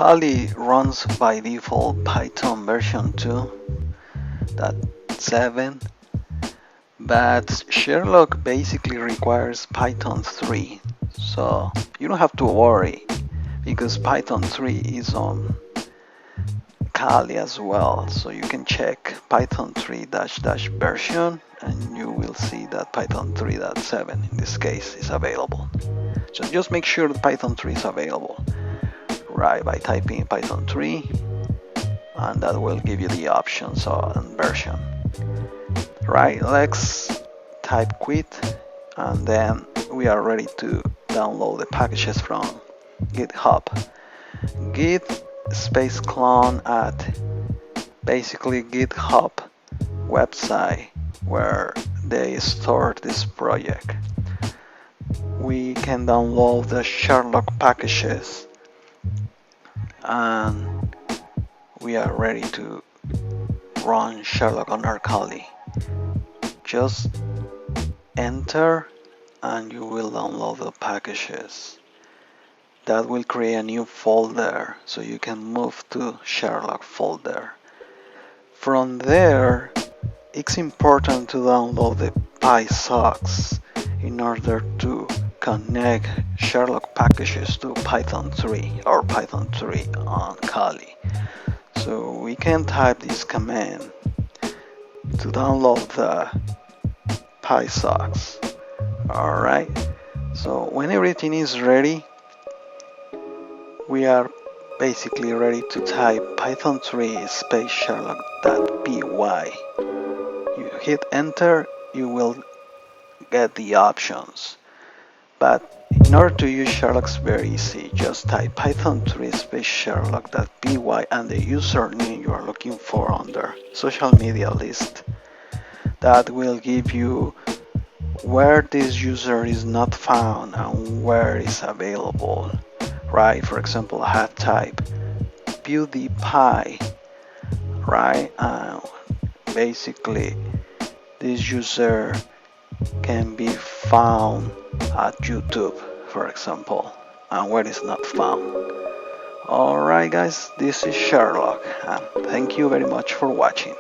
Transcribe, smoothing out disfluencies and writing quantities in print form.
Kali runs by default Python version 2.7, but Sherlock basically requires Python 3, so you don't have to worry because Python 3 is on Kali as well, so you can check Python 3 version and you will see that Python 3.7 in this case is available. So just make sure that Python 3 is available, right, by typing Python 3, and that will give you the options and version. Right, let's type quit, and then we are ready to download the packages from GitHub. Git space clone at basically GitHub website where they store this project. We can download the Sherlock packages and we are ready to run Sherlock on our Kali. Just enter and you will download the packages. That will create a new folder so you can move to Sherlock folder. From there, it's important to download the PySocks in order to connect Sherlock packages to Python 3 or Python 3 on Kali. So we can type this command to download the PySocks. Alright, so when everything is ready, we are basically ready to type Python 3 space sherlock.py. You hit enter, you will get the options. But in order to use Sherlock, it's very easy. Just type Python 3 space sherlock.py and the username you are looking for under social media list. That will give you where this user is not found and where is available. Right, for example, I had type PewDiePie, right? Basically, this user can be found at YouTube, for example, and where it's not found. Alright guys, this is Sherlock, and thank you very much for watching.